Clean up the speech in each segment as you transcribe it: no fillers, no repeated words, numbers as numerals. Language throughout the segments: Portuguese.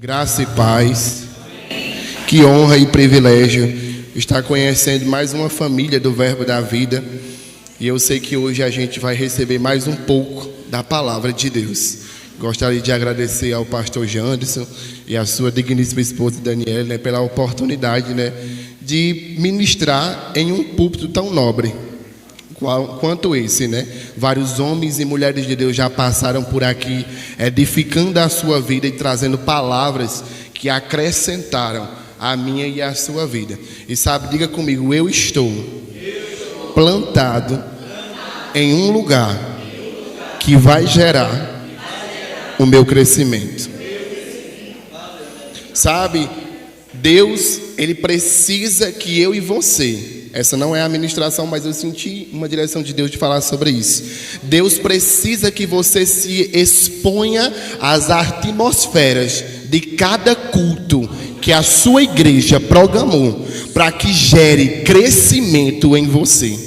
Graça e paz, que honra e privilégio estar conhecendo mais uma família do Verbo da Vida. E eu sei que hoje a gente vai receber mais um pouco da palavra de Deus. Gostaria de agradecer ao pastor Janderson e à sua digníssima esposa Daniela, pela oportunidade, de ministrar em um púlpito tão nobre quanto esse, Vários homens e mulheres de Deus já passaram por aqui, edificando a sua vida e trazendo palavras que acrescentaram a minha e a sua vida. E sabe, diga comigo, eu estou plantado em um lugar que vai gerar o meu crescimento. Sabe, Deus, Ele precisa que eu e você... Essa não é a ministração, mas eu senti uma direção de Deus de falar sobre isso. Deus precisa que você se exponha às atmosferas de cada culto que a sua igreja programou para que gere crescimento em você.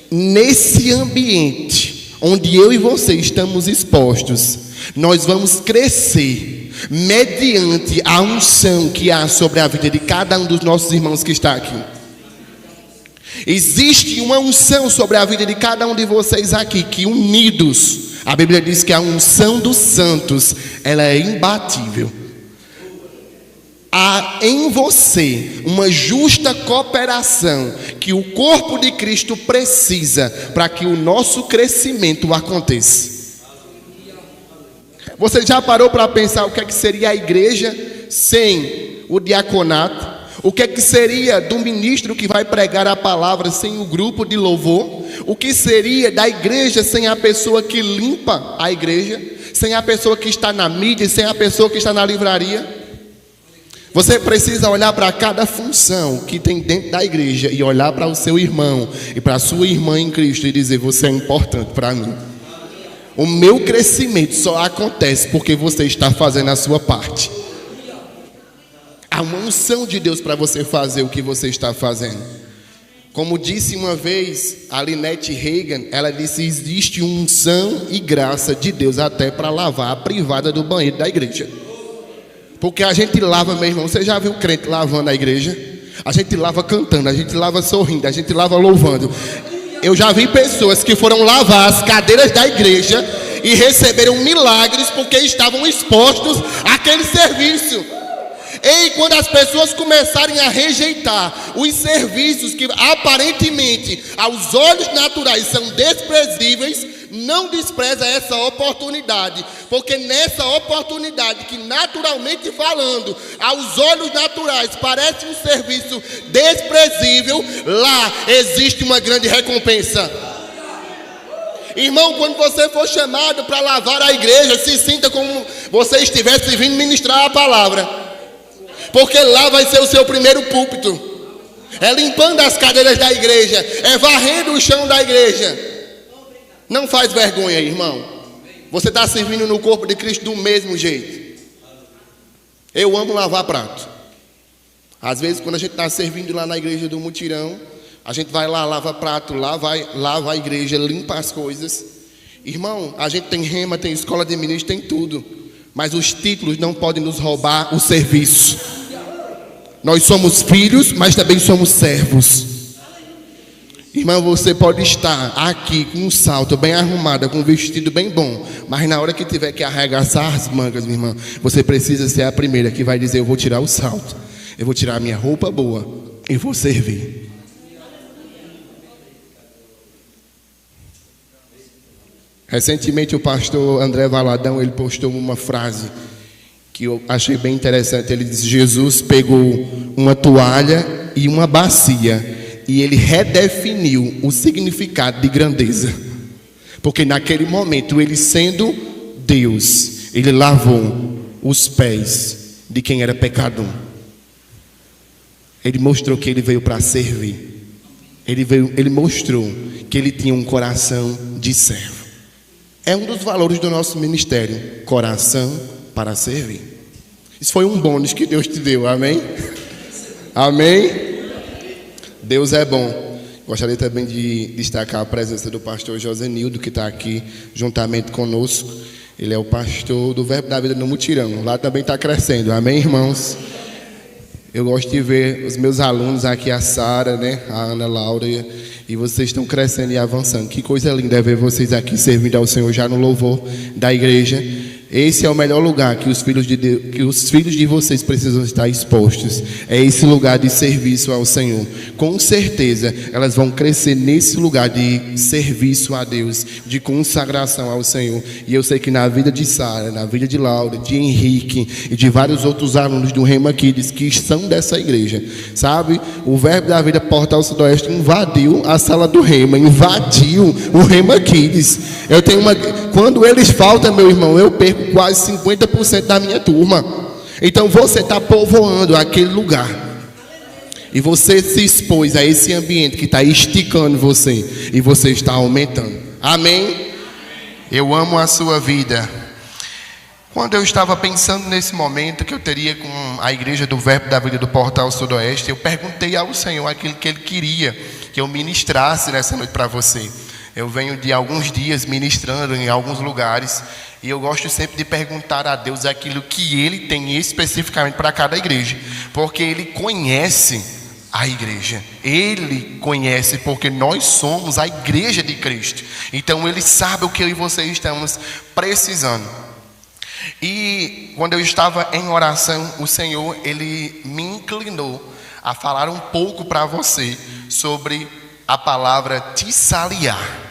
Nesse ambiente onde eu e você estamos expostos, nós vamos crescer mediante a unção que há sobre a vida de cada um dos nossos irmãos que está aqui. Existe uma unção sobre a vida de cada um de vocês aqui, que unidos, a Bíblia diz que a unção dos santos, ela é imbatível. Há em você uma justa cooperação que o corpo de Cristo precisa para que o nosso crescimento aconteça. Você já parou para pensar o que é que seria a igreja sem o diaconato? O que é que seria do ministro que vai pregar a palavra sem o grupo de louvor? O que seria da igreja sem a pessoa que limpa a igreja? Sem a pessoa que está na mídia, sem a pessoa que está na livraria? Você precisa olhar para cada função que tem dentro da igreja e olhar para o seu irmão e para a sua irmã em Cristo e dizer: você é importante para mim. O meu crescimento só acontece porque você está fazendo a sua parte. Há uma unção de Deus para você fazer o que você está fazendo. Como disse uma vez a Lynette Reagan, ela disse: existe unção e graça de Deus até para lavar a privada do banheiro da igreja. Porque a gente lava, meu irmão, você já viu crente lavando a igreja? A gente lava cantando, a gente lava sorrindo, a gente lava louvando. Eu já vi pessoas que foram lavar as cadeiras da igreja e receberam milagres porque estavam expostos àquele serviço. E quando as pessoas começarem a rejeitar os serviços que aparentemente aos olhos naturais são desprezíveis, não despreza essa oportunidade, porque nessa oportunidade que naturalmente falando, aos olhos naturais parece um serviço desprezível, lá existe uma grande recompensa. Irmão, quando você for chamado para lavar a igreja, se sinta como você estivesse vindo ministrar a palavra. Porque lá vai ser o seu primeiro púlpito. É limpando as cadeiras da igreja, é varrendo o chão da igreja. Não faz vergonha, irmão. Você está servindo no corpo de Cristo do mesmo jeito. Eu amo lavar prato. Às vezes quando a gente está servindo lá na igreja do mutirão, a gente vai lá, lava prato, lava a igreja, limpa as coisas. Irmão, a gente tem rema, tem escola de ministro, tem tudo. Mas os títulos não podem nos roubar o serviço. Nós somos filhos, mas também somos servos. Irmão, você pode estar aqui com um salto bem arrumado, com um vestido bem bom, mas na hora que tiver que arregaçar as mangas, minha irmã, você precisa ser a primeira que vai dizer: eu vou tirar o salto, eu vou tirar a minha roupa boa e vou servir. Recentemente o pastor André Valadão, ele postou uma frase que eu achei bem interessante. Ele disse: Jesus pegou uma toalha e uma bacia e ele redefiniu o significado de grandeza. Porque naquele momento, ele sendo Deus, ele lavou os pés de quem era pecador. Ele mostrou que ele veio para servir. Ele mostrou que ele tinha um coração de servo. É um dos valores do nosso ministério: coração para servir. Isso foi um bônus que Deus te deu, amém? Amém? Deus é bom. Gostaria também de destacar a presença do pastor Josenildo, que está aqui juntamente conosco. Ele é o pastor do Verbo da Vida no Mutirão. Lá também está crescendo. Amém, irmãos? Eu gosto de ver os meus alunos aqui, a Sara, né? A Ana Laura. E vocês estão crescendo e avançando. Que coisa linda é ver vocês aqui servindo ao Senhor já no louvor da igreja. Esse é o melhor lugar que os filhos de vocês precisam estar expostos. É esse lugar de serviço ao Senhor. Com certeza, elas vão crescer nesse lugar de serviço a Deus, de consagração ao Senhor. E eu sei que na vida de Sara, na vida de Laura, de Henrique e de vários outros alunos do Rema Kids que são dessa igreja, sabe? O Verbo da Vida Portal Sudoeste invadiu a sala do Rema, invadiu o Rema Kids. Quando eles faltam, meu irmão, eu perco quase 50% da minha turma. Então você está povoando aquele lugar. E você se expôs a esse ambiente que está esticando você. E você está aumentando. Amém? Eu amo a sua vida. Quando eu estava pensando nesse momento que eu teria com a igreja do Verbo da Vida do Portal Sudoeste, eu perguntei ao Senhor aquilo que Ele queria que eu ministrasse nessa noite para você. Eu venho de alguns dias ministrando em alguns lugares e eu gosto sempre de perguntar a Deus aquilo que Ele tem especificamente para cada igreja, porque Ele conhece a igreja. Ele conhece porque nós somos a igreja de Cristo. Então Ele sabe o que eu e você estamos precisando. E quando eu estava em oração, o Senhor, Ele me inclinou a falar um pouco para você sobre a palavra Tissaliar.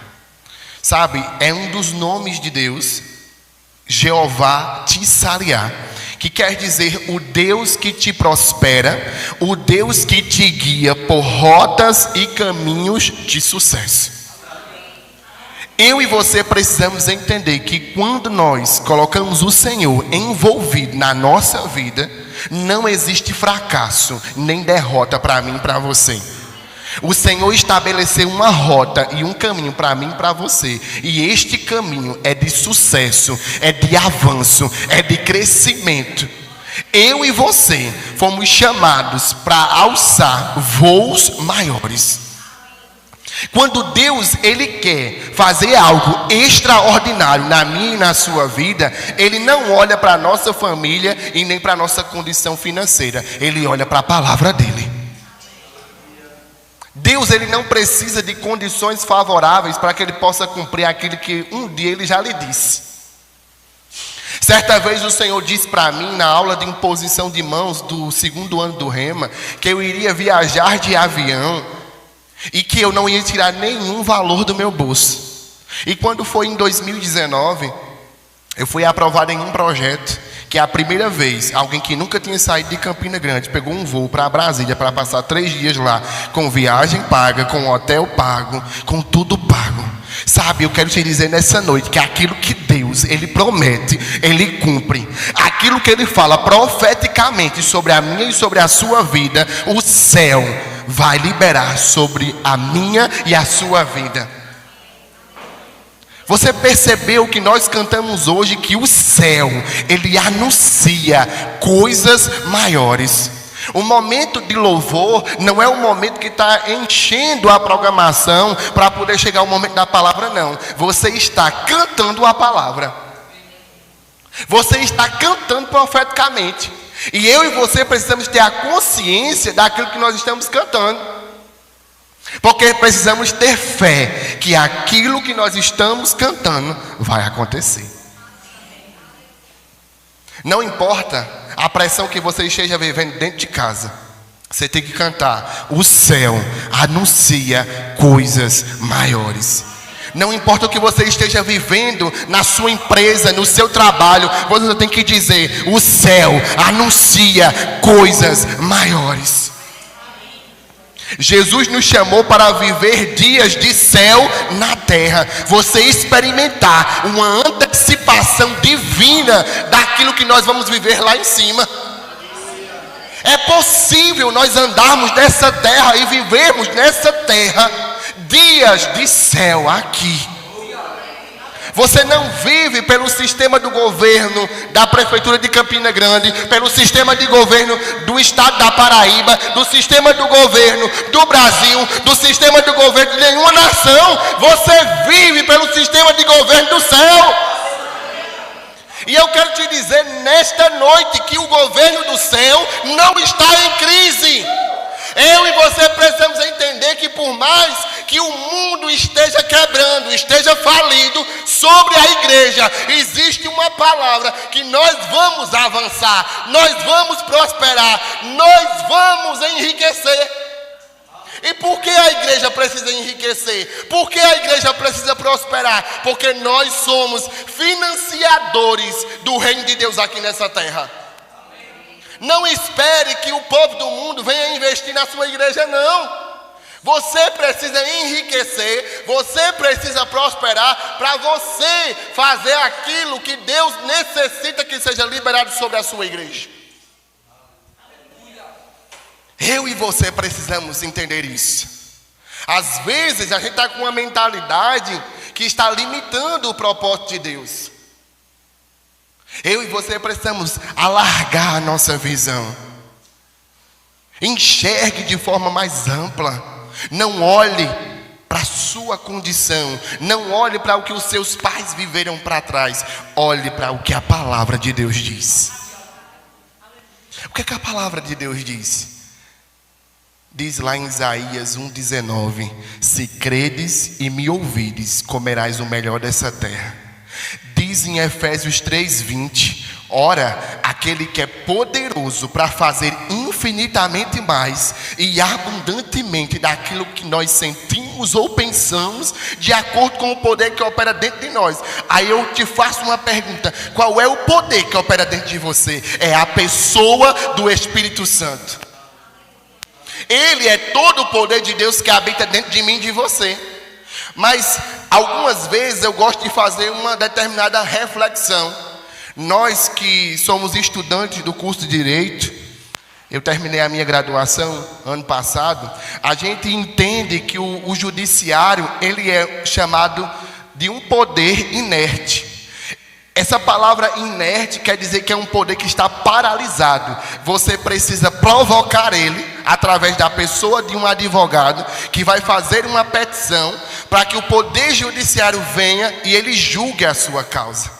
Sabe, é um dos nomes de Deus, Jeová Tissaliar, que quer dizer o Deus que te prospera, o Deus que te guia por rotas e caminhos de sucesso. Eu e você precisamos entender que quando nós colocamos o Senhor envolvido na nossa vida, não existe fracasso nem derrota para mim e para você. O Senhor estabeleceu uma rota e um caminho para mim e para você. E este caminho é de sucesso, é de avanço, é de crescimento. Eu e você fomos chamados para alçar voos maiores. Quando Deus, Ele quer fazer algo extraordinário na minha e na sua vida, Ele não olha para a nossa família e nem para a nossa condição financeira. Ele olha para a palavra dEle. Deus, Ele não precisa de condições favoráveis para que Ele possa cumprir aquilo que um dia Ele já lhe disse. Certa vez o Senhor disse para mim, na aula de imposição de mãos do 2º ano do Rema, que eu iria viajar de avião e que eu não ia tirar nenhum valor do meu bolso. E quando foi em 2019, eu fui aprovado em um projeto, que é a primeira vez, alguém que nunca tinha saído de Campina Grande, pegou um voo para Brasília para passar 3 dias lá, com viagem paga, com hotel pago, com tudo pago. Sabe, eu quero te dizer nessa noite que aquilo que Deus, Ele promete, Ele cumpre. Aquilo que Ele fala profeticamente sobre a minha e sobre a sua vida, o céu vai liberar sobre a minha e a sua vida. Você percebeu que nós cantamos hoje que o céu, ele anuncia coisas maiores. O momento de louvor não é o momento que está enchendo a programação para poder chegar o momento da palavra, não. Você está cantando a palavra. Você está cantando profeticamente. E eu e você precisamos ter a consciência daquilo que nós estamos cantando. Porque precisamos ter fé que aquilo que nós estamos cantando vai acontecer. Não importa a pressão que você esteja vivendo dentro de casa, você tem que cantar: o céu anuncia coisas maiores. Não importa o que você esteja vivendo na sua empresa, no seu trabalho, você tem que dizer: o céu anuncia coisas maiores. Jesus nos chamou para viver dias de céu na terra. Você experimentar uma antecipação divina daquilo que nós vamos viver lá em cima. É possível nós andarmos nessa terra e vivermos nessa terra dias de céu aqui. Você não vive pelo sistema do governo da prefeitura de Campina Grande, pelo sistema de governo do estado da Paraíba, do sistema do governo do Brasil, do sistema do governo de nenhuma nação. Você vive pelo sistema de governo do céu. E eu quero te dizer nesta noite que o governo do céu não está em crise. Eu e você precisamos entender que por mais que o mundo esteja quebrando, esteja falido sobre a igreja, existe uma palavra que nós vamos avançar, nós vamos prosperar, nós vamos enriquecer. E por que a igreja precisa enriquecer? Por que a igreja precisa prosperar? Porque nós somos financiadores do reino de Deus aqui nessa terra. Não espere que o povo do mundo venha investir na sua igreja, não. Você precisa enriquecer, você precisa prosperar para você fazer aquilo que Deus necessita que seja liberado sobre a sua igreja. Eu e você precisamos entender isso. Às vezes a gente está com uma mentalidade que está limitando o propósito de Deus. Eu e você precisamos alargar a nossa visão. Enxergue de forma mais ampla. Não olhe para a sua condição. Não olhe para o que os seus pais viveram para trás. Olhe para o que a palavra de Deus diz. O que é que a palavra de Deus diz? Diz lá em Isaías 1,19: se credes e me ouvides, comerás o melhor dessa terra. Diz em Efésios 3,20: ora, aquele que é poderoso para fazer infinitamente mais e abundantemente daquilo que nós sentimos ou pensamos, de acordo com o poder que opera dentro de nós. Aí eu te faço uma pergunta: qual é o poder que opera dentro de você? É a pessoa do Espírito Santo. Ele é todo o poder de Deus que habita dentro de mim e de você. Mas algumas vezes eu gosto de fazer uma determinada reflexão. Nós que somos estudantes do curso de Direito, eu terminei a minha graduação ano passado, a gente entende que o judiciário, ele é chamado de um poder inerte. Essa palavra inerte quer dizer que é um poder que está paralisado. Você precisa provocar ele através da pessoa de um advogado que vai fazer uma petição para que o poder judiciário venha e ele julgue a sua causa.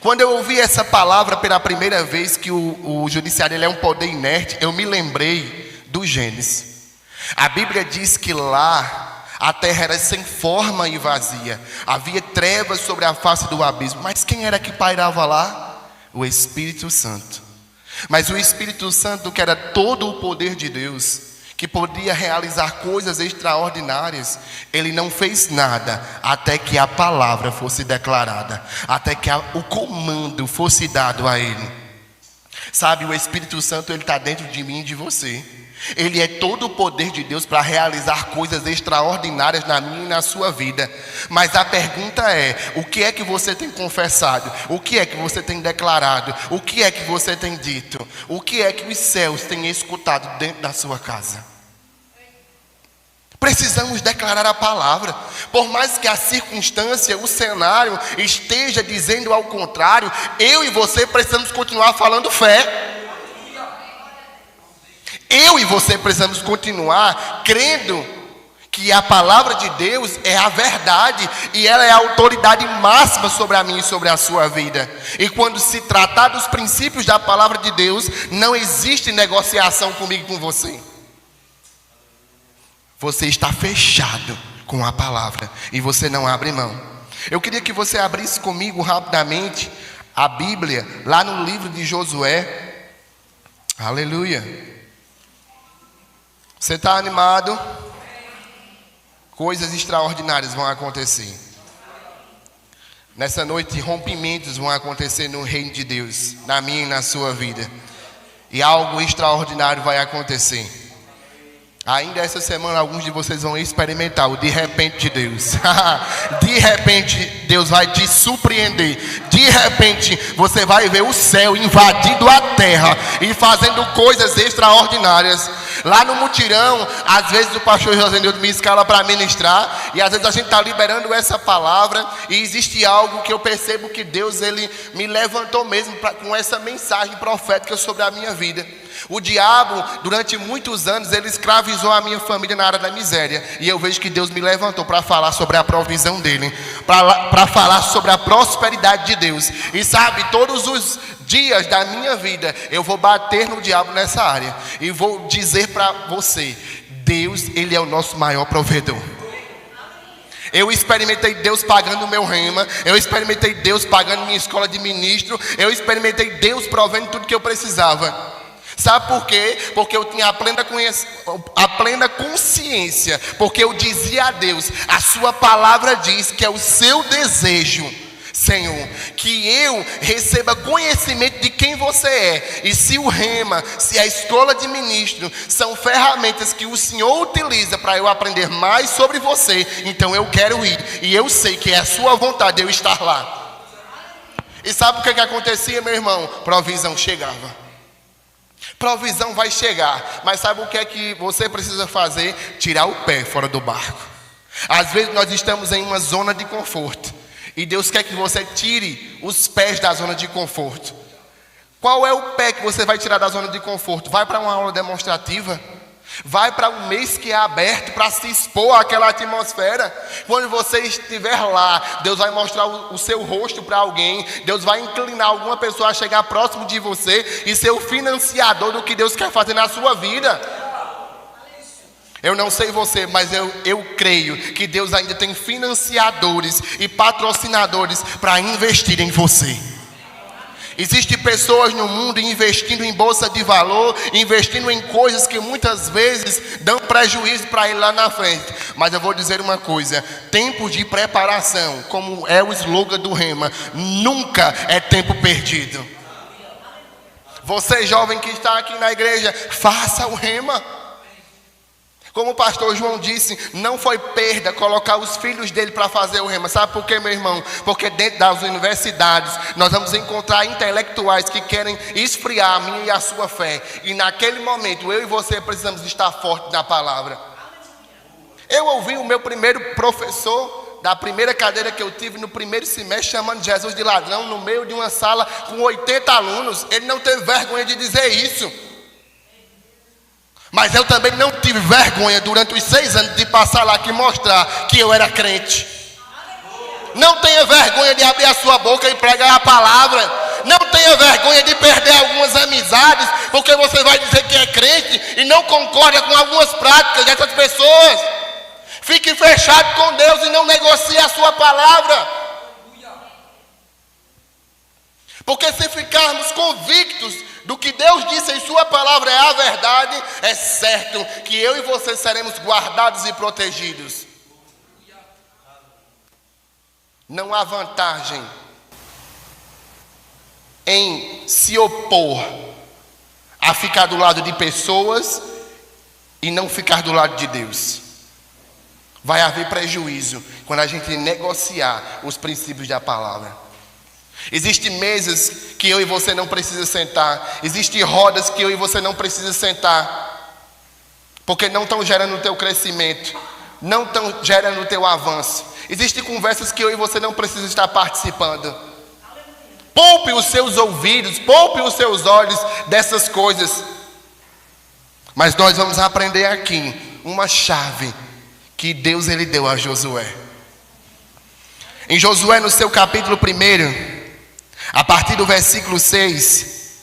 Quando eu ouvi essa palavra pela primeira vez, que o judiciário ele é um poder inerte, eu me lembrei do Gênesis. A Bíblia diz que lá a terra era sem forma e vazia. Havia trevas sobre a face do abismo. Mas quem era que pairava lá? O Espírito Santo. Mas o Espírito Santo, que era todo o poder de Deus, que podia realizar coisas extraordinárias, ele não fez nada até que a palavra fosse declarada, até que o comando fosse dado a ele. Sabe, o Espírito Santo, ele está dentro de mim e de você. Ele é todo o poder de Deus para realizar coisas extraordinárias na minha e na sua vida. Mas a pergunta é: o que é que você tem confessado? O que é que você tem declarado? O que é que você tem dito? O que é que os céus têm escutado dentro da sua casa? Precisamos declarar a palavra. Por mais que a circunstância, o cenário esteja dizendo ao contrário, eu e você precisamos continuar falando fé. Eu e você precisamos continuar crendo que a palavra de Deus é a verdade e ela é a autoridade máxima sobre a minha e sobre a sua vida. E quando se tratar dos princípios da palavra de Deus, não existe negociação comigo e com você. Você está fechado com a palavra e você não abre mão. Eu queria que você abrisse comigo rapidamente a Bíblia lá no livro de Josué. Aleluia. Você está animado? Coisas extraordinárias vão acontecer. Nessa noite, rompimentos vão acontecer no reino de Deus, na minha e na sua vida. E algo extraordinário vai acontecer. Ainda essa semana, alguns de vocês vão experimentar o de repente de Deus. De repente, Deus vai te surpreender. De repente, você vai ver o céu invadindo a terra e fazendo coisas extraordinárias. Lá no mutirão, às vezes o pastor José Nilton me escala para ministrar, e às vezes a gente está liberando essa palavra, e existe algo que eu percebo que Deus ele me levantou mesmo com essa mensagem profética sobre a minha vida. O diabo, durante muitos anos, ele escravizou a minha família na área da miséria. E eu vejo que Deus me levantou para falar sobre a provisão dele, para falar sobre a prosperidade de Deus. E sabe, todos os dias da minha vida, eu vou bater no diabo nessa área. E vou dizer para você, Deus, ele é o nosso maior provedor. Eu experimentei Deus pagando o meu rema. Eu experimentei Deus pagando minha escola de ministro. Eu experimentei Deus provendo tudo que eu precisava. Sabe por quê? Porque eu tinha a plena consciência. Porque eu dizia a Deus, a sua palavra diz que é o seu desejo, Senhor, que eu receba conhecimento de quem você é. E se o rema, se a escola de ministro são ferramentas que o Senhor utiliza para eu aprender mais sobre você, então eu quero ir. E eu sei que é a sua vontade eu estar lá. E sabe o que acontecia, meu irmão? Provisão chegava. Provisão vai chegar. Mas sabe o que é que você precisa fazer? Tirar o pé fora do barco. Às vezes nós estamos em uma zona de conforto. E Deus quer que você tire os pés da zona de conforto. Qual é o pé que você vai tirar da zona de conforto? Vai para uma aula demonstrativa? Vai para um mês que é aberto para se expor àquela atmosfera. Quando você estiver lá, Deus vai mostrar o seu rosto para alguém. Deus vai inclinar alguma pessoa a chegar próximo de você e ser o financiador do que Deus quer fazer na sua vida. Eu não sei você, mas eu creio que Deus ainda tem financiadores e patrocinadores para investir em você. Existem pessoas no mundo investindo em bolsa de valor, investindo em coisas que muitas vezes dão prejuízo para ele lá na frente. Mas eu vou dizer uma coisa, tempo de preparação, como é o slogan do Rema, nunca é tempo perdido. Você jovem que está aqui na igreja, faça o Rema. Como o pastor João disse, não foi perda colocar os filhos dele para fazer o rema. Sabe por quê, meu irmão? Porque dentro das universidades nós vamos encontrar intelectuais que querem esfriar a minha e a sua fé. E naquele momento eu e você precisamos estar fortes na palavra. Eu ouvi o meu primeiro professor da primeira cadeira que eu tive no primeiro semestre chamando Jesus de ladrão no meio de uma sala com 80 alunos. Ele não teve vergonha de dizer isso. Mas eu também não tive vergonha durante os 6 anos de passar lá aqui e mostrar que eu era crente. Não tenha vergonha de abrir a sua boca e pregar a palavra. Não tenha vergonha de perder algumas amizades, porque você vai dizer que é crente e não concorda com algumas práticas dessas pessoas. Fique fechado com Deus e não negocie a sua palavra. Porque se ficarmos convictos do que Deus disse em sua palavra é a verdade, é certo que eu e você seremos guardados e protegidos. Não há vantagem em se opor a ficar do lado de pessoas e não ficar do lado de Deus. Vai haver prejuízo quando a gente negociar os princípios da palavra. Existem mesas que eu e você não precisa sentar. Existem rodas que eu e você não precisa sentar, porque não estão gerando o teu crescimento, não estão gerando o teu avanço. Existem conversas que eu e você não precisa estar participando. Poupe os seus ouvidos, poupe os seus olhos dessas coisas. Mas nós vamos aprender aqui uma chave que Deus ele deu a Josué. Em Josué, no seu capítulo 1, a partir do versículo 6,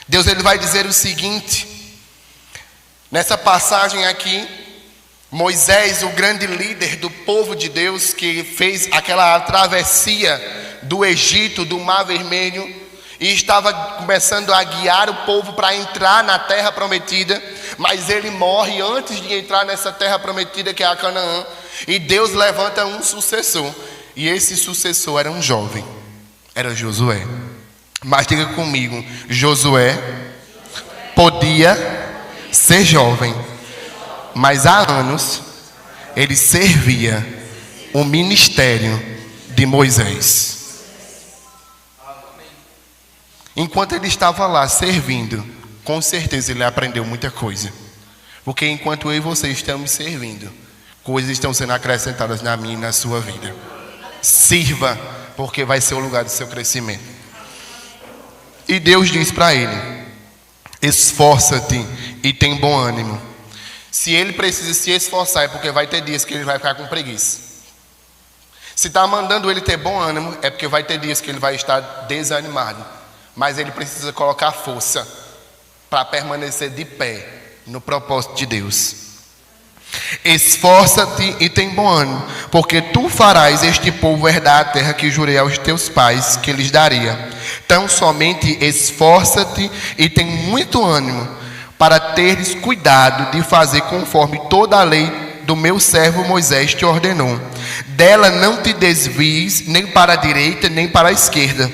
Deus ele vai dizer o seguinte. Nessa passagem aqui, Moisés, o grande líder do povo de Deus, que fez aquela travessia do Egito, do Mar Vermelho, e estava começando a guiar o povo para entrar na terra prometida, mas ele morre antes de entrar nessa terra prometida que é a Canaã, e Deus levanta um sucessor, e esse sucessor era um jovem, era Josué. Mas diga comigo, Josué podia ser jovem, mas há anos ele servia o ministério de Moisés. Enquanto ele estava lá servindo, com certeza ele aprendeu muita coisa. Porque enquanto eu e você estamos servindo, coisas estão sendo acrescentadas na minha e na sua vida. Sirva, porque vai ser o lugar do seu crescimento. E Deus diz para ele: Esforça-te e tem bom ânimo. Se ele precisa se esforçar, é porque vai ter dias que ele vai ficar com preguiça. Se está mandando ele ter bom ânimo, é porque vai ter dias que ele vai estar desanimado. Mas ele precisa colocar força para permanecer de pé no propósito de Deus. Esforça-te e tem bom ânimo, porque tu farás este povo herdar a terra que jurei aos teus pais que lhes daria. Tão somente esforça-te e tem muito ânimo, para teres cuidado de fazer conforme toda a lei do meu servo Moisés te ordenou. Dela não te desvies nem para a direita nem para a esquerda,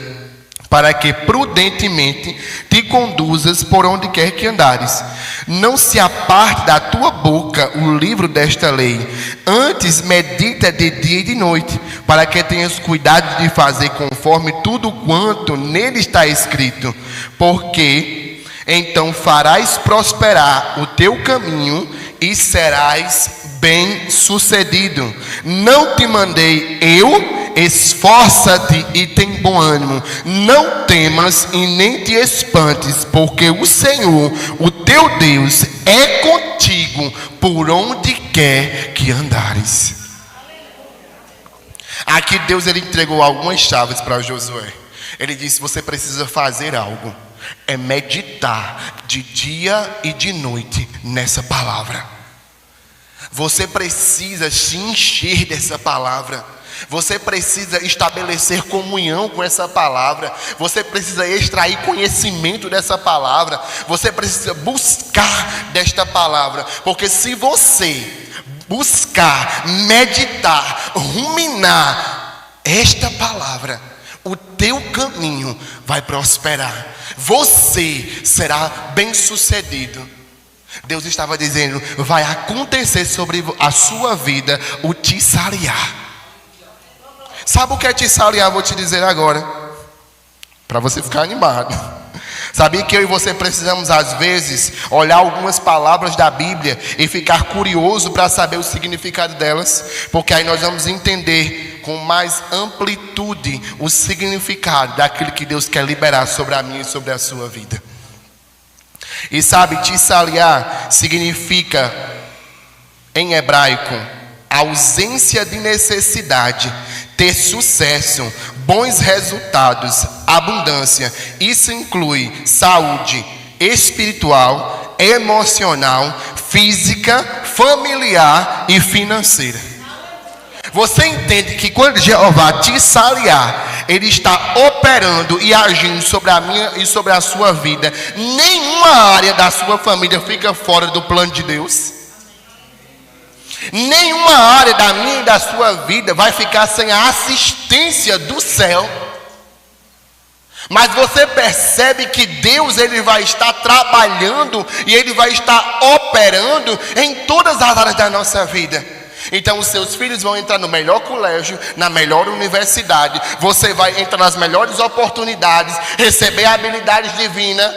para que prudentemente te conduzas por onde quer que andares. Não se aparte da tua boca o livro desta lei, antes medita de dia e de noite, para que tenhas cuidado de fazer conforme tudo quanto nele está escrito, porque então farás prosperar o teu caminho e serás bem-sucedido. Não te mandei eu? Esforça-te e tem bom ânimo. Não temas e nem te espantes, porque o Senhor, o teu Deus, é contigo por onde quer que andares. Aqui Deus ele entregou algumas chaves para Josué. Ele disse: você precisa fazer algo. É meditar de dia e de noite nessa palavra. Você precisa se encher dessa palavra. Você precisa estabelecer comunhão com essa palavra. Você precisa extrair conhecimento dessa palavra. Você precisa buscar desta palavra. Porque se você buscar, meditar, ruminar esta palavra, o teu caminho vai prosperar. Você será bem-sucedido. Deus estava dizendo: vai acontecer sobre a sua vida o tissaliar. Sabe o que é tissaliar? Vou te dizer agora, para você ficar animado. Sabia que eu e você precisamos às vezes olhar algumas palavras da Bíblia e ficar curioso para saber o significado delas? Porque aí nós vamos entender com mais amplitude o significado daquilo que Deus quer liberar sobre a minha e sobre a sua vida. E sabe, tissaliar significa em hebraico ausência de necessidade, ter sucesso, bons resultados, abundância. Isso inclui saúde espiritual, emocional, física, familiar e financeira. Você entende que quando Jeová tissaliar, Ele está operando e agindo sobre a minha e sobre a sua vida. Nenhuma área da sua família fica fora do plano de Deus. Nenhuma área da minha e da sua vida vai ficar sem a assistência do céu. Mas você percebe que Deus ele vai estar trabalhando e Ele vai estar operando em todas as áreas da nossa vida. Então os seus filhos vão entrar no melhor colégio, na melhor universidade. Você vai entrar nas melhores oportunidades, receber habilidades divinas.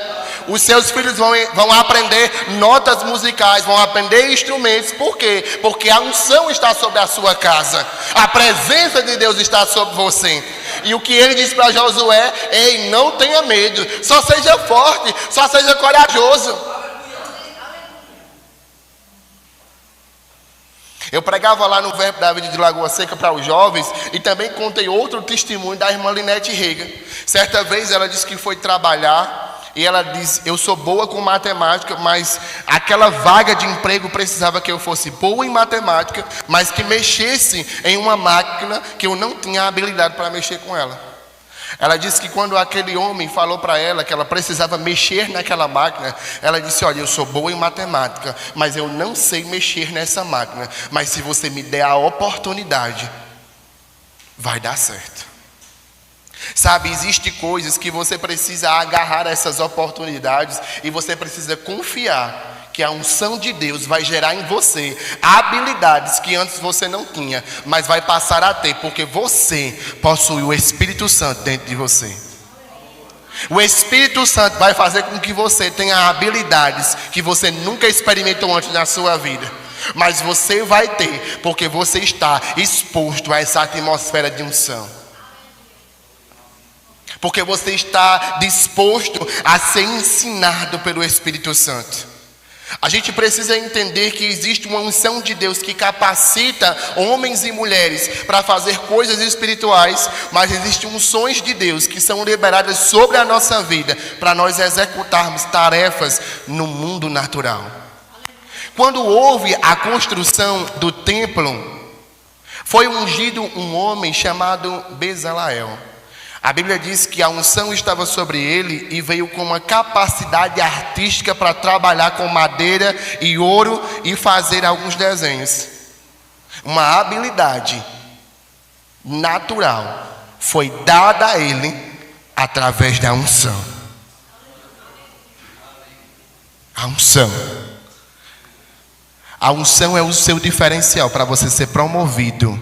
Os seus filhos vão aprender notas musicais, vão aprender instrumentos. Por quê? Porque a unção está sobre a sua casa. A presença de Deus está sobre você. E o que ele disse para Josué: ei, não tenha medo, só seja forte, só seja corajoso. Eu pregava lá no Verbo da Vida de Lagoa Seca para os jovens e também contei outro testemunho da irmã Linete Rega. Certa vez ela disse que foi trabalhar e ela disse: eu sou boa com matemática, mas aquela vaga de emprego precisava que eu fosse boa em matemática, mas que mexesse em uma máquina que eu não tinha habilidade para mexer com ela. Ela disse que quando aquele homem falou para ela que ela precisava mexer naquela máquina, ela disse: olha, eu sou boa em matemática, mas eu não sei mexer nessa máquina, mas se você me der a oportunidade, vai dar certo. Sabe, existem coisas que você precisa agarrar essas oportunidades e você precisa confiar que a unção de Deus vai gerar em você habilidades que antes você não tinha, mas vai passar a ter, porque você possui o Espírito Santo dentro de você. O Espírito Santo vai fazer com que você tenha habilidades que você nunca experimentou antes na sua vida, mas você vai ter, porque você está exposto a essa atmosfera de unção. Porque você está disposto a ser ensinado pelo Espírito Santo. A gente precisa entender que existe uma unção de Deus que capacita homens e mulheres para fazer coisas espirituais, mas existem unções de Deus que são liberadas sobre a nossa vida para nós executarmos tarefas no mundo natural. Quando houve a construção do templo, foi ungido um homem chamado Bezaleel. A Bíblia diz que a unção estava sobre ele e veio com uma capacidade artística para trabalhar com madeira e ouro e fazer alguns desenhos. Uma habilidade natural foi dada a ele através da unção. A unção. A unção é o seu diferencial para você ser promovido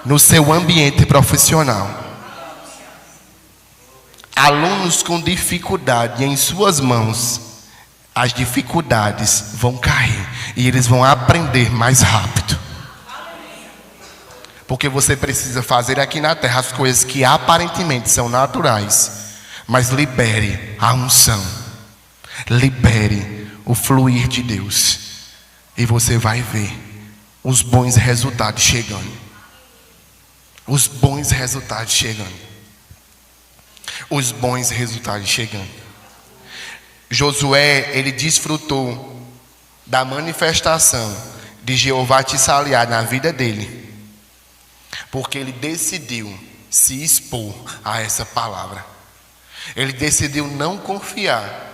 no seu ambiente profissional. Alunos com dificuldade em suas mãos, as dificuldades vão cair e eles vão aprender mais rápido. Porque você precisa fazer aqui na terra as coisas que aparentemente são naturais, mas libere a unção, libere o fluir de Deus, e você vai ver os bons resultados chegando. Os bons resultados chegando. Os bons resultados chegando. Josué, ele desfrutou da manifestação de Jeová Tsaliar na vida dele, porque ele decidiu se expor a essa palavra. Ele decidiu não confiar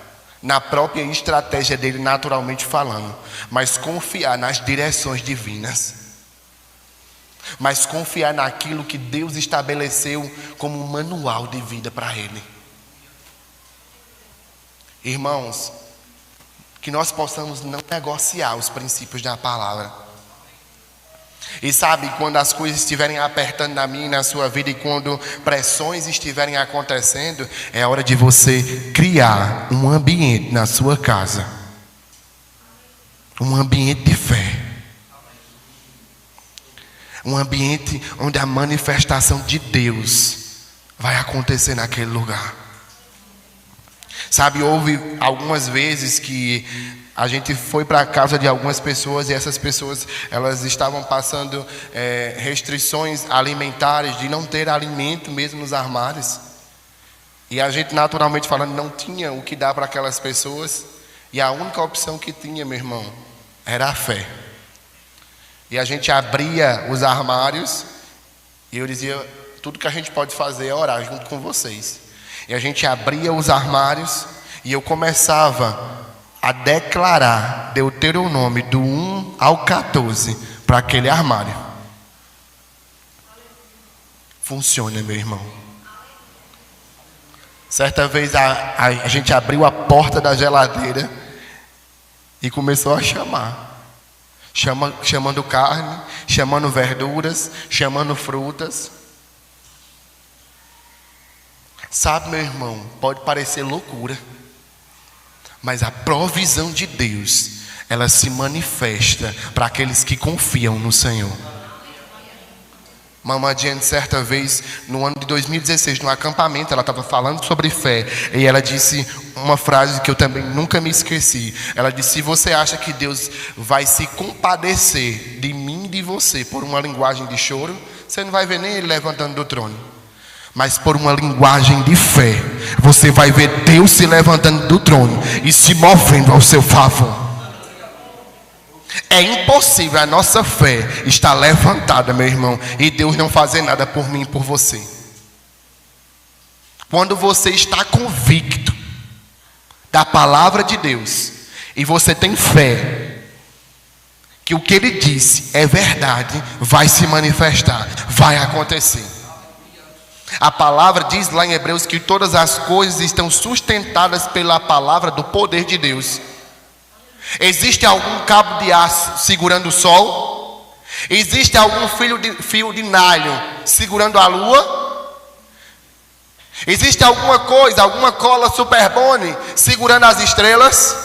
na própria estratégia dele, naturalmente falando, mas confiar nas direções divinas, mas confiar naquilo que Deus estabeleceu como um manual de vida para ele. Irmãos, que nós possamos não negociar os princípios da palavra. E sabe, quando as coisas estiverem apertando na minha e na sua vida, e quando pressões estiverem acontecendo, é hora de você criar um ambiente na sua casa, um ambiente de fé, um ambiente onde a manifestação de Deus vai acontecer naquele lugar. Sabe, houve algumas vezes que a gente foi para a casa de algumas pessoas e essas pessoas, elas estavam passando restrições alimentares, de não ter alimento mesmo nos armários. E a gente, naturalmente falando, não tinha o que dar para aquelas pessoas. E a única opção que tinha, meu irmão, era a fé. E a gente abria os armários e eu dizia, tudo que a gente pode fazer é orar junto com vocês. E a gente abria os armários e eu começava a declarar Deuteronômio do 1 ao 14 para aquele armário. Funciona, meu irmão. Certa vez a gente abriu a porta da geladeira e começou a chamando carne, chamando verduras, chamando frutas. Sabe, meu irmão, pode parecer loucura, mas a provisão de Deus, ela se manifesta para aqueles que confiam no Senhor. Mamãe Jane, certa vez, no ano de 2016, no acampamento, ela estava falando sobre fé. E ela disse uma frase que eu também nunca me esqueci. Ela disse, se você acha que Deus vai se compadecer de mim e de você por uma linguagem de choro, você não vai ver nem Ele levantando do trono. Mas por uma linguagem de fé, você vai ver Deus se levantando do trono e se movendo ao seu favor. É impossível a nossa fé estar levantada, meu irmão, e Deus não fazer nada por mim e por você. Quando você está convicto da palavra de Deus e você tem fé que o que Ele disse é verdade, vai se manifestar, vai acontecer. A palavra diz lá em Hebreus que todas as coisas estão sustentadas pela palavra do poder de Deus. Existe algum cabo de aço segurando o sol? Existe algum fio de nylon segurando a lua? Existe alguma coisa, alguma cola Superbone segurando as estrelas?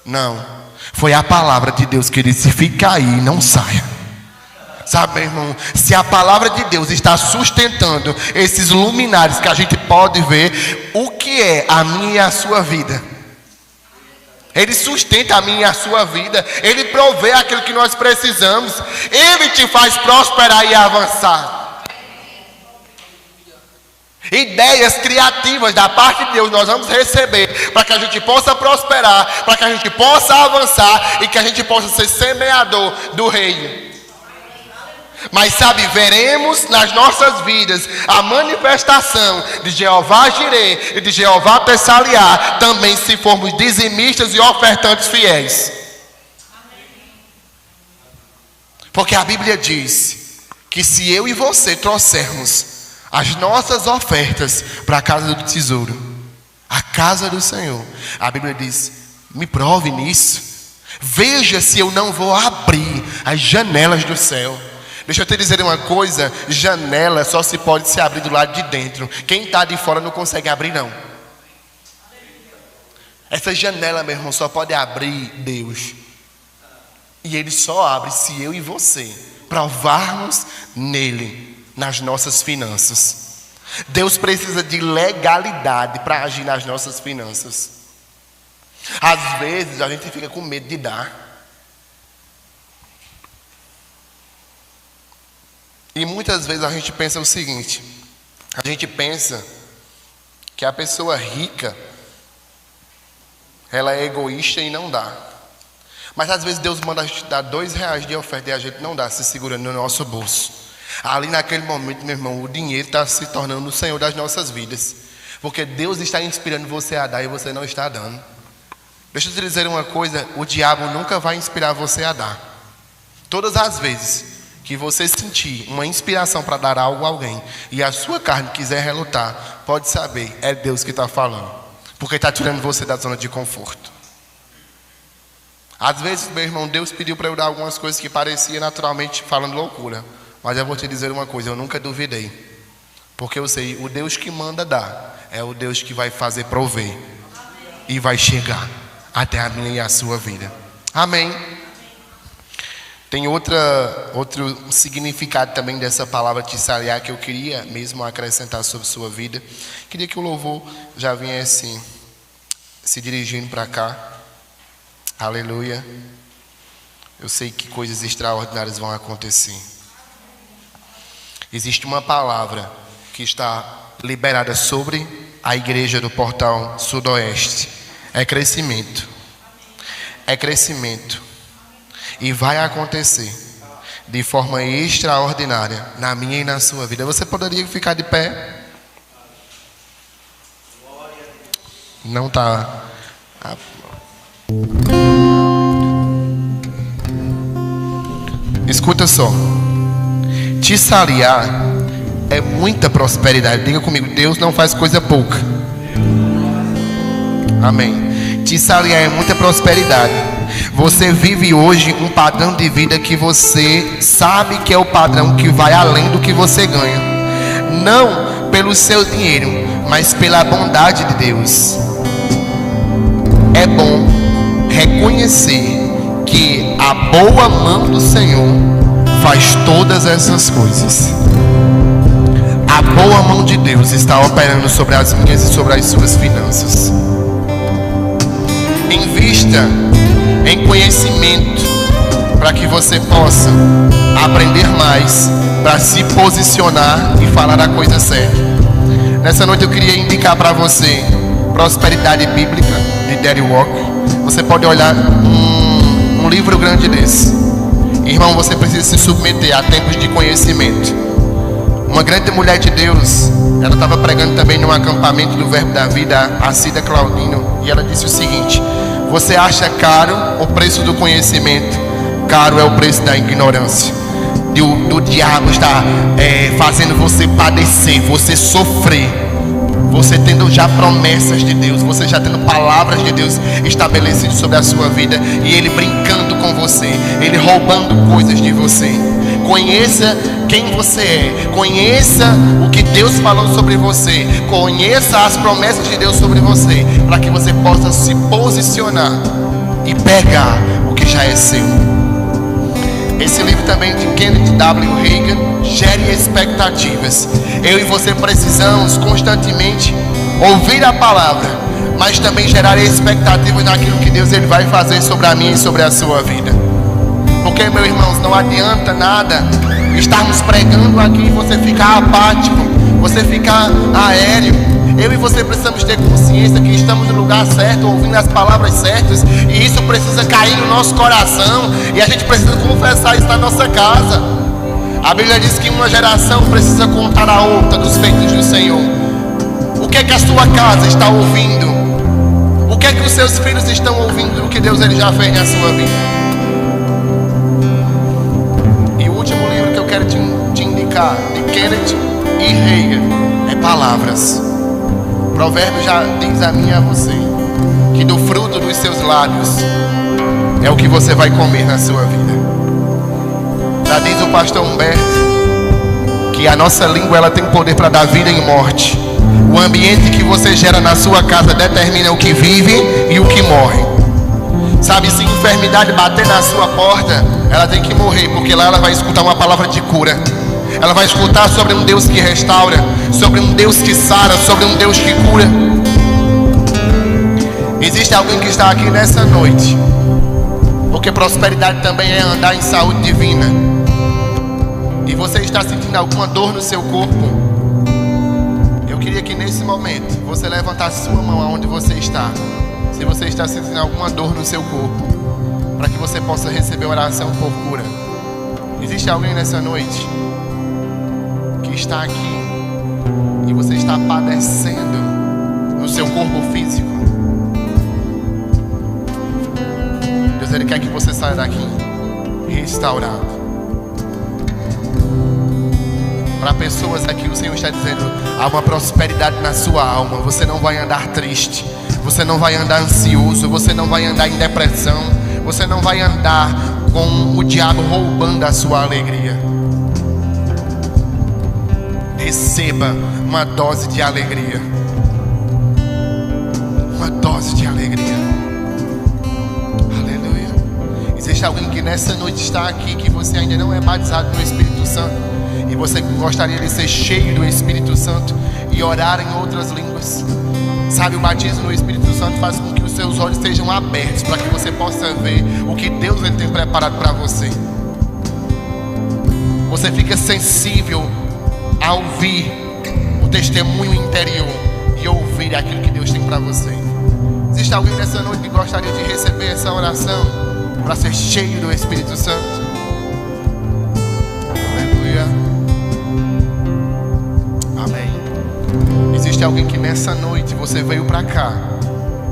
Não. Foi a palavra de Deus que disse, fica aí e não saia. Sabe, meu irmão, se a palavra de Deus está sustentando esses luminares que a gente pode ver, o que é a minha e a sua vida? Ele sustenta a minha e a sua vida. Ele provê aquilo que nós precisamos. Ele te faz prosperar e avançar. Ideias criativas da parte de Deus nós vamos receber para que a gente possa prosperar, para que a gente possa avançar e que a gente possa ser semeador do reino. Mas sabe, veremos nas nossas vidas a manifestação de Jeová Jireh e de Jeová Tessaliá também se formos dizimistas e ofertantes fiéis. Porque a Bíblia diz que se eu e você trouxermos as nossas ofertas para a casa do tesouro, a casa do Senhor, a Bíblia diz: me prove nisso, veja se eu não vou abrir as janelas do céu. Deixa eu te dizer uma coisa: janela só se pode se abrir do lado de dentro. Quem está de fora não consegue abrir, não. Essa janela, meu irmão, só pode abrir Deus. E Ele só abre se eu e você provarmos nele, nas nossas finanças. Deus precisa de legalidade para agir nas nossas finanças. Às vezes a gente fica com medo de dar. E muitas vezes a gente pensa o seguinte: a gente pensa que a pessoa rica, ela é egoísta e não dá. Mas às vezes Deus manda a gente dar R$2 de oferta e a gente não dá, se segurando no nosso bolso. Ali naquele momento, meu irmão, o dinheiro está se tornando o Senhor das nossas vidas. Porque Deus está inspirando você a dar e você não está dando. Deixa eu te dizer uma coisa: o diabo nunca vai inspirar você a dar. Todas as vezes que você sentir uma inspiração para dar algo a alguém e a sua carne quiser relutar, pode saber, é Deus que está falando, porque está tirando você da zona de conforto. Às vezes, meu irmão, Deus pediu para eu dar algumas coisas que parecia naturalmente falando loucura, mas eu vou te dizer uma coisa: eu nunca duvidei, porque eu sei, o Deus que manda dar é o Deus que vai fazer prover e vai chegar até a minha e a sua vida. Amém. Tem outro significado também dessa palavra Tessaliá que eu queria mesmo acrescentar sobre sua vida. Queria que o louvor já viesse se dirigindo para cá. Aleluia. Eu sei que coisas extraordinárias vão acontecer. Existe uma palavra que está liberada sobre a igreja do Portal Sudoeste. É crescimento. É crescimento. E vai acontecer de forma extraordinária na minha e na sua vida. Você poderia ficar de pé? Não está. Escuta só. Tessaliá é muita prosperidade. Diga comigo: Deus não faz coisa pouca. Amém. Tessaliá é muita prosperidade. Você vive hoje um padrão de vida que você sabe que é o padrão que vai além do que você ganha. Não pelo seu dinheiro, mas pela bondade de Deus. É bom reconhecer que a boa mão do Senhor faz todas essas coisas. A boa mão de Deus está operando sobre as minhas e sobre as suas finanças. Invista em conhecimento para que você possa aprender mais, para se posicionar e falar a coisa certa. Nessa noite eu queria indicar para você Prosperidade Bíblica de Daddy Walker. Você pode olhar um livro grande desse. Irmão, você precisa se submeter a tempos de conhecimento. Uma grande mulher de Deus, ela estava pregando também num acampamento do Verbo da Vida, a Cida Claudino, e ela disse o seguinte: você acha caro o preço do conhecimento? Caro é o preço da ignorância. Do diabo está fazendo você padecer, você sofrer. Você tendo já promessas de Deus, você já tendo palavras de Deus estabelecidas sobre a sua vida, e ele brincando com você, ele roubando coisas de você. Conheça quem você é, conheça o que Deus falou sobre você, conheça as promessas de Deus sobre você, para que você possa se posicionar e pegar o que já é seu. Esse livro também de Kenneth W. Hagin, Gere Expectativas. Eu e você precisamos constantemente ouvir a palavra, mas também gerar expectativas naquilo que Deus ele vai fazer sobre a minha e sobre a sua vida. Porque, meus irmãos, não adianta nada estarmos pregando aqui e você ficar apático, você ficar aéreo. Eu e você precisamos ter consciência que estamos no lugar certo, ouvindo as palavras certas, e isso precisa cair no nosso coração, e a gente precisa confessar isso na nossa casa. A Bíblia diz que uma geração precisa contar a outra dos feitos do Senhor. O que é que a sua casa está ouvindo? O que é que os seus filhos estão ouvindo do que Deus ele já fez na sua vida? E o último livro que eu quero te indicar, de Kenneth e Hagin, é Palavras. O provérbio já diz a mim e a você que do fruto dos seus lábios é o que você vai comer na sua vida. Já diz o pastor Humberto que a nossa língua ela tem poder para dar vida e morte. O ambiente que você gera na sua casa determina o que vive e o que morre. Sabe, se enfermidade bater na sua porta, ela tem que morrer, porque lá ela vai escutar uma palavra de cura. Ela vai escutar sobre um Deus que restaura, sobre um Deus que sara, sobre um Deus que cura. Existe alguém que está aqui nessa noite, porque prosperidade também é andar em saúde divina, e você está sentindo alguma dor no seu corpo. Eu queria que nesse momento você levantasse sua mão aonde você está, se você está sentindo alguma dor no seu corpo, para que você possa receber oração por cura. Existe alguém nessa noite que está aqui e você está padecendo no seu corpo físico? Deus ele quer que você saia daqui restaurado. Para pessoas aqui o Senhor está dizendo: há uma prosperidade na sua alma. Você não vai andar triste, você não vai andar ansioso, você não vai andar em depressão, você não vai andar com o diabo roubando a sua alegria. Receba uma dose de alegria. Uma dose de alegria. Aleluia. Existe alguém que nessa noite está aqui, que você ainda não é batizado no Espírito Santo, e você gostaria de ser cheio do Espírito Santo e orar em outras línguas. Sabe, o batismo no Espírito Santo faz com que os seus olhos sejam abertos, para que você possa ver o que Deus ele tem preparado para você. Você fica sensível a ouvir o testemunho interior e ouvir aquilo que Deus tem para você. Existe alguém nessa noite que gostaria de receber essa oração para ser cheio do Espírito Santo? Aleluia. Amém. Existe alguém que nessa noite você veio para cá,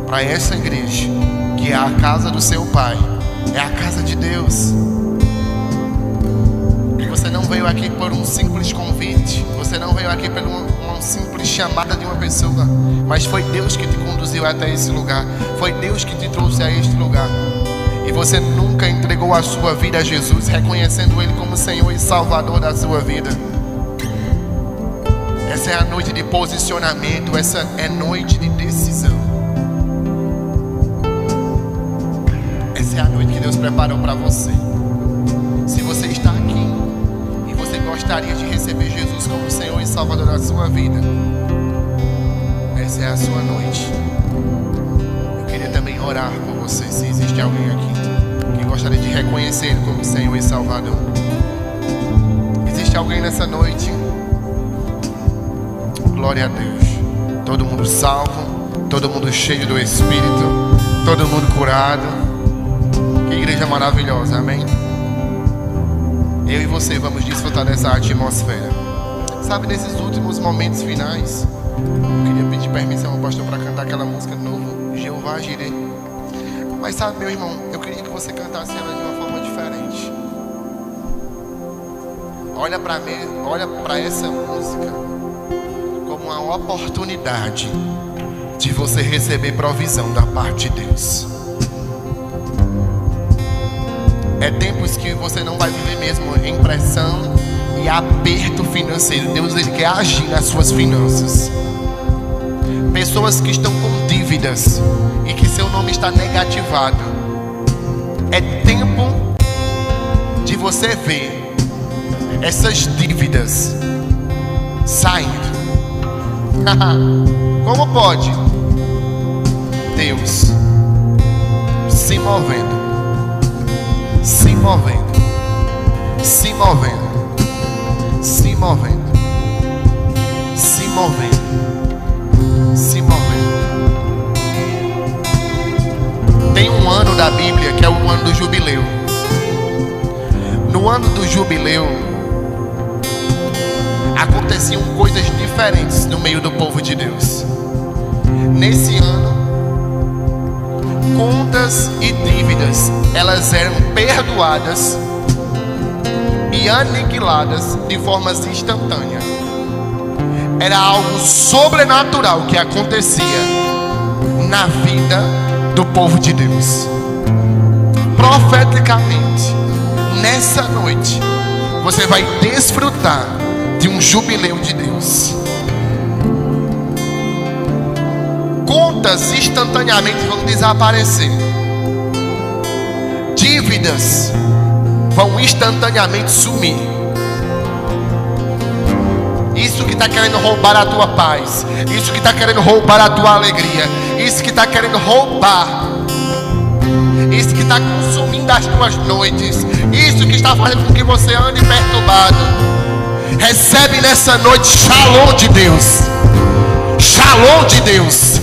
para essa igreja, que é a casa do seu Pai, é a casa de Deus. Você não veio aqui por um simples convite, você não veio aqui por uma simples chamada de uma pessoa, mas foi Deus que te conduziu até esse lugar, foi Deus que te trouxe a este lugar. E você nunca entregou a sua vida a Jesus, reconhecendo Ele como Senhor e Salvador da sua vida. Essa é a noite de posicionamento, essa é noite de decisão. Essa é a noite que Deus preparou para você. Se você está aqui e você gostaria de receber Jesus como Senhor e Salvador da sua vida, essa é a sua noite. Eu queria também orar por você, se existe alguém aqui que gostaria de reconhecer Ele como Senhor e Salvador. Existe alguém nessa noite? Glória a Deus. Todo mundo salvo, todo mundo cheio do Espírito, todo mundo curado. Que igreja maravilhosa, amém? Eu e você vamos desfrutar dessa atmosfera. Sabe, nesses últimos momentos finais, eu queria pedir permissão ao pastor para cantar aquela música de novo, Jeová Jireh. Mas sabe, meu irmão, eu queria que você cantasse ela de uma forma diferente. Olha para essa música como uma oportunidade de você receber provisão da parte de Deus. É tempos que você não vai viver mesmo em pressão e aperto financeiro. Deus ele quer agir nas suas finanças. Pessoas que estão com dívidas e que seu nome está negativado. É tempo de você ver essas dívidas saindo. Como pode? Deus se movendo, se movendo, se movendo, se movendo, se movendo, se movendo. Tem um ano da Bíblia que é o ano do jubileu. No ano do jubileu aconteciam coisas diferentes no meio do povo de Deus. Nesse ano, contas e dívidas, elas eram perdoadas e aniquiladas de formas instantâneas. Era algo sobrenatural que acontecia na vida do povo de Deus. Profeticamente, nessa noite, você vai desfrutar de um jubileu de Deus. Contas instantaneamente vão desaparecer. Dívidas vão instantaneamente sumir. Isso que está querendo roubar a tua paz, isso que está querendo roubar a tua alegria, isso que está querendo roubar, isso que está consumindo as tuas noites, isso que está fazendo com que você ande perturbado, recebe nessa noite shalom de Deus. Shalom de Deus.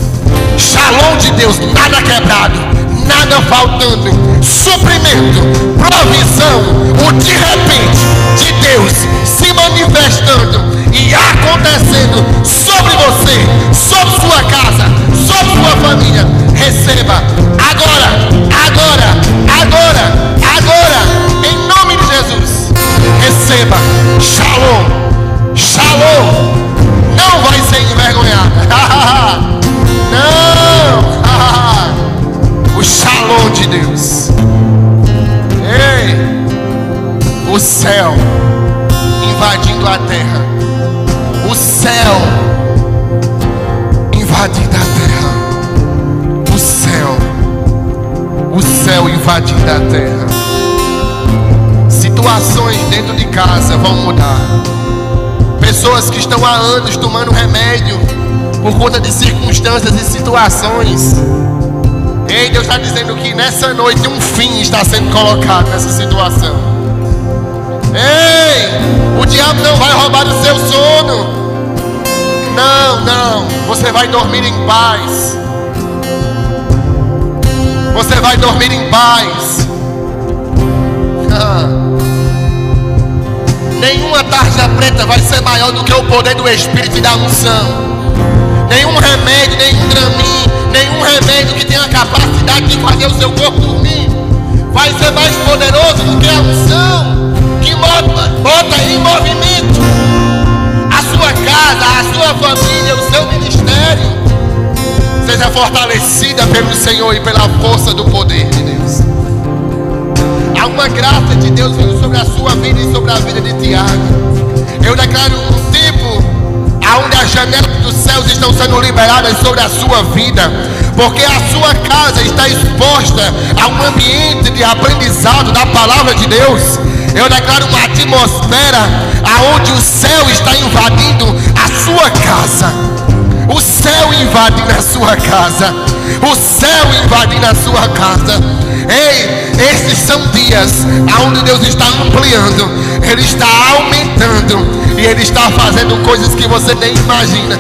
Shalom de Deus. Nada quebrado, nada faltando, suprimento, provisão, o de repente de Deus se manifestando e acontecendo sobre você, sobre sua casa, sobre sua família. Receba agora, agora, agora, agora, em nome de Jesus. Receba shalom, shalom. Não vai ser envergonhada. Não. O shalom de Deus. Ei, o céu invadindo a terra. O céu invadindo a terra. O céu invadindo a terra. Situações dentro de casa vão mudar. Pessoas que estão há anos tomando remédio por conta de circunstâncias e situações. Ei, Deus está dizendo que nessa noite um fim está sendo colocado nessa situação. Ei, o diabo não vai roubar o seu sono. Não, você vai dormir em paz. Você vai dormir em paz. Nenhuma tarja preta vai ser maior do que o poder do Espírito e da unção. Nenhum remédio, nenhum Dramin, nenhum remédio que tenha a capacidade de fazer o seu corpo dormir vai ser mais poderoso do que a unção que bota em movimento a sua casa, a sua família, o seu ministério. Seja fortalecida pelo Senhor e pela força do poder de Deus. Há uma graça de Deus vindo sobre a sua vida e sobre a vida de Tiago. Eu declaro um tempo onde as janelas dos céus estão sendo liberadas sobre a sua vida, porque a sua casa está exposta a um ambiente de aprendizado da palavra de Deus. Eu declaro uma atmosfera onde o céu está invadindo a sua casa. O céu invadindo a sua casa. O céu invadindo a sua casa. Ei, esses são dias onde Deus está ampliando, Ele está aumentando e Ele está fazendo coisas que você nem imagina.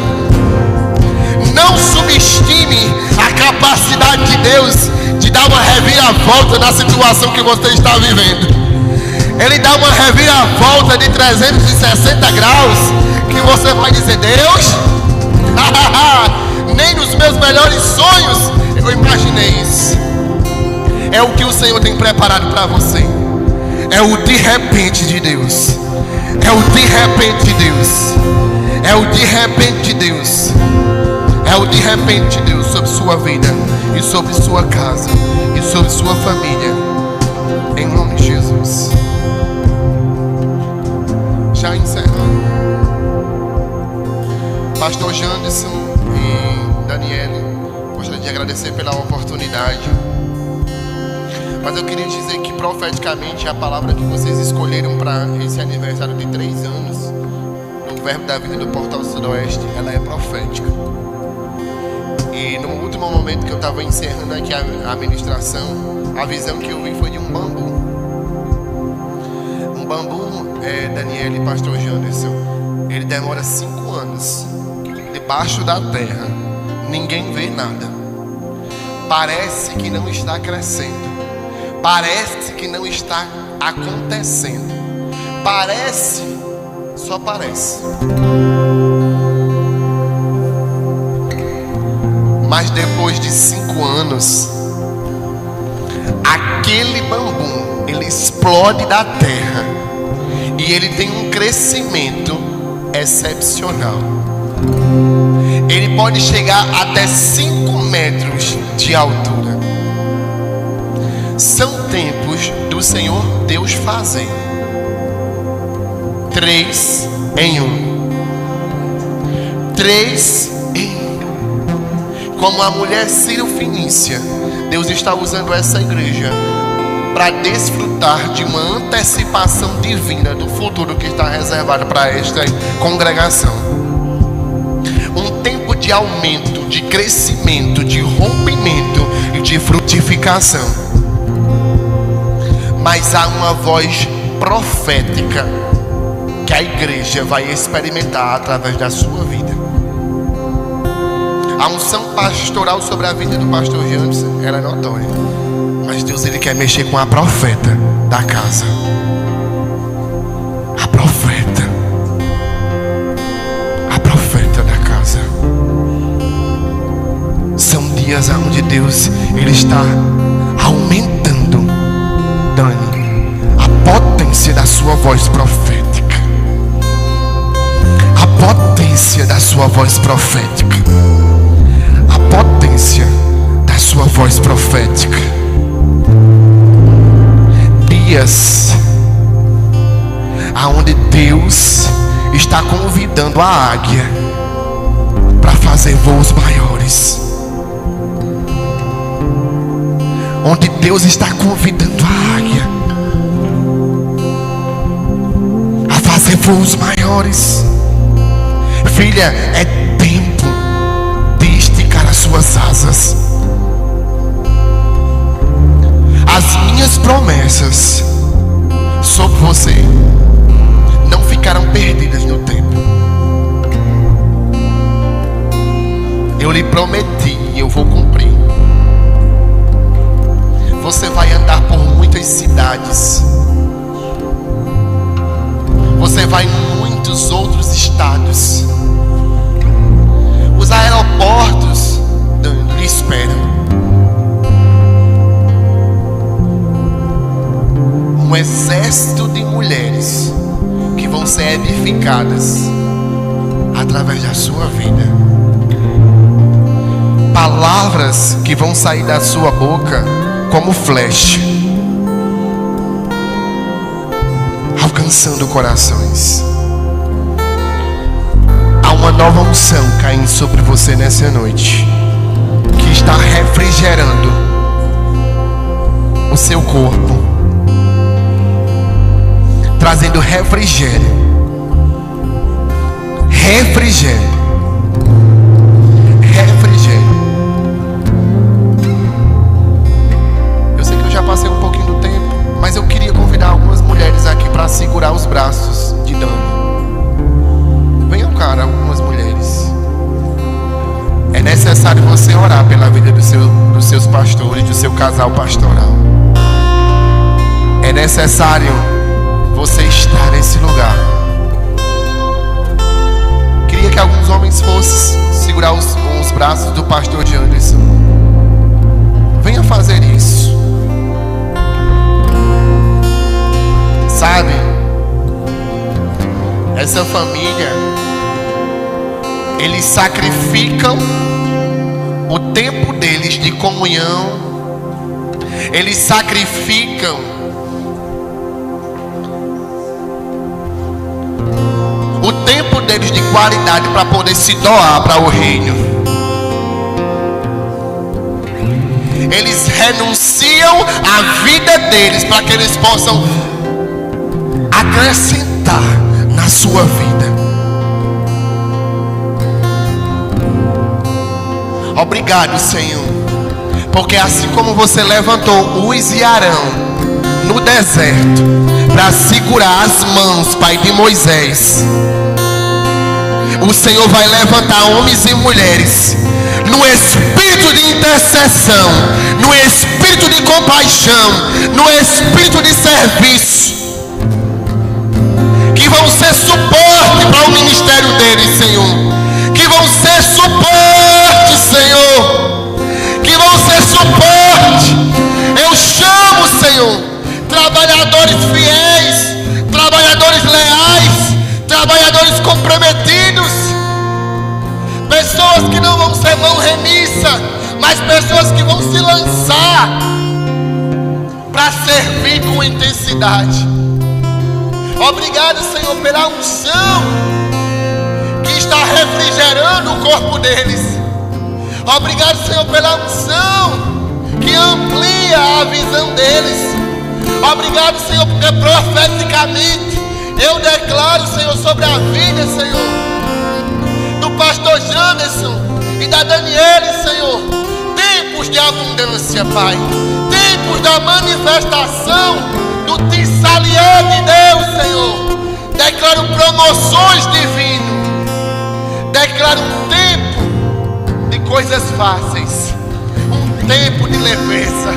Não subestime a capacidade de Deus de dar uma reviravolta na situação que você está vivendo. Ele dá uma reviravolta de 360 graus que você vai dizer: Deus, nem nos meus melhores sonhos eu imaginei isso. É o que o Senhor tem preparado para você. É o de repente de Deus. É o de repente de Deus. É o de repente de Deus. É o de repente de Deus sobre sua vida e sobre sua casa e sobre sua família. Em nome de Jesus. Já encerrando. Pastor Janderson e Daniele, gostaria de agradecer pela oportunidade. Mas eu queria dizer que profeticamente a palavra que vocês escolheram para esse aniversário de 3 anos no Verbo da Vida do Portal Sudoeste, ela é profética. E no último momento que eu estava encerrando aqui a ministração, a visão que eu vi foi de um bambu. Um bambu, Daniel e Pastor Janderson, ele demora 5 anos debaixo da terra. Ninguém vê nada. Parece que não está crescendo. Parece que não está acontecendo. Parece, só parece. Mas depois de 5 anos, aquele bambu, ele explode da terra e ele tem um crescimento excepcional. Ele pode chegar até 5 metros de altura. São tempos do Senhor Deus fazer 3 em 1. 3 em 1. Como a mulher Ciro-Fenícia, Deus está usando essa igreja para desfrutar de uma antecipação divina do futuro que está reservado para esta congregação. Um tempo de aumento, de crescimento, de rompimento e de frutificação. Mas há uma voz profética que a igreja vai experimentar através da sua vida. A unção pastoral sobre a vida do pastor James, ela é notória. Mas Deus, ele quer mexer com a profeta da casa. A profeta. A profeta da casa. São dias onde Deus, ele está aumentando, Dani, a potência da sua voz profética. A potência da sua voz profética. A potência da sua voz profética. Dias aonde Deus está convidando a águia para fazer voos maiores. Onde Deus está convidando a águia a fazer voos maiores. Filha, é tempo de esticar as suas asas. As minhas promessas sobre você não ficaram perdidas no tempo. Eu lhe prometi e eu vou cumprir. Você vai andar por muitas cidades. Você vai em muitos outros estados. Os aeroportos lhe esperam. Um exército de mulheres que vão ser edificadas através da sua vida. Palavras que vão sair da sua boca como flecha, alcançando corações. Há uma nova unção caindo sobre você nessa noite, que está refrigerando o seu corpo, trazendo refrigério. Refrigério. Refrigério. Eu sei que eu já passei um pouquinho do tempo, mas eu queria convidar algumas mulheres aqui para segurar os braços de Dani. Venham, cara, algumas mulheres. É necessário você orar pela vida dos seus pastores, do seu casal pastoral. É necessário você estar nesse lugar. Queria que alguns homens fossem segurar os braços do pastor Janderson. Venha fazer isso. Sabe, essa família, eles sacrificam o tempo deles de comunhão. Eles sacrificam o tempo deles de qualidade para poder se doar para o reino. eles renunciam a vida deles para que eles possam acrescentar na sua vida. Obrigado, Senhor, porque assim como você levantou Uz e Arão no deserto para segurar as mãos, Pai, de Moisés, o Senhor vai levantar homens e mulheres no espírito de intercessão, no espírito de compaixão, no espírito de serviço, que vão ser suporte para o ministério deles, Senhor, que vão ser suporte, Senhor, que vão ser suporte. Eu chamo, Senhor, trabalhadores fiéis, trabalhadores leais, trabalhadores comprometidos, pessoas que não vão ser mão remissa, mas pessoas que vão se lançar para servir com intensidade. Obrigado, Senhor, pela unção que está refrigerando o corpo deles. Obrigado, Senhor, pela unção que amplia a visão deles. Obrigado, Senhor, porque profeticamente eu declaro, Senhor, sobre a vida, Senhor, do pastor Janderson e da Daniele, Senhor, tempos de abundância, Pai, tempos da manifestação do Tissalié de Deus, Senhor. Declaro promoções divinas, declaro um tempo de coisas fáceis, um tempo de leveza,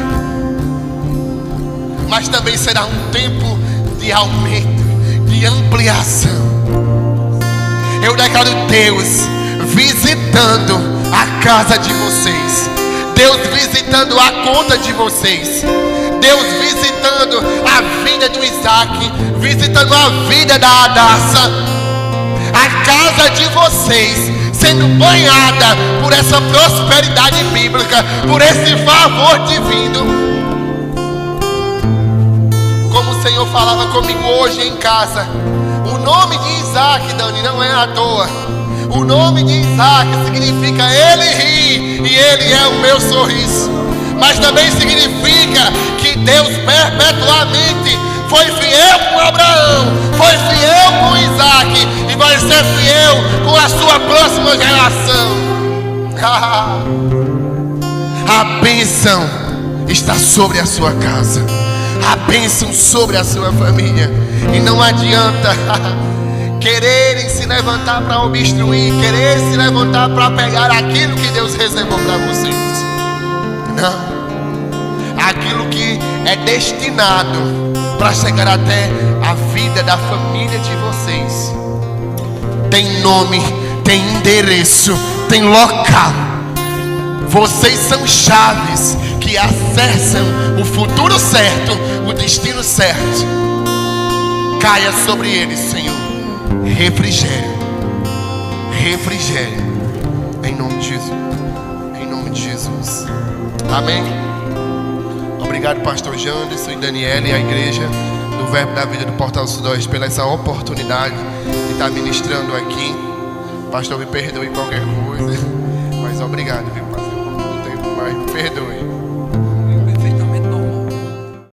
mas também será um tempo de aumento, de ampliação. Eu declaro Deus visitando a casa de vocês, Deus visitando a conta de vocês, Deus visitando a vida do Isaac, visitando a vida da Adassa, a casa de vocês sendo banhada por essa prosperidade bíblica, por esse favor divino. Como o Senhor falava comigo hoje em casa, o nome de Isaac, Dani, não é à toa. O nome de Isaac significa ele ri e ele é o meu sorriso. Mas também significa que Deus perpetuamente foi fiel com Abraão, foi fiel com Isaac e vai ser fiel com a sua próxima geração. A bênção está sobre a sua casa, a bênção sobre a sua família. E não adianta quererem se levantar para obstruir, querer se levantar para pegar aquilo que Deus reservou para vocês. Não. Aquilo que é destinado para chegar até a vida da família de vocês tem nome, tem endereço, tem local. Vocês são chaves que acessam o futuro certo, o destino certo. Caia sobre eles, Senhor, refrigério, refrigério, em nome de Jesus, em nome de Jesus. Amém. Obrigado, pastor Janderson e Daniele e a igreja do Verbo da Vida do Portal Sudoeste pela essa oportunidade de estar ministrando aqui. Pastor, me perdoe qualquer coisa, mas obrigado, viu? Passei um pouco do tempo, mas me perdoe.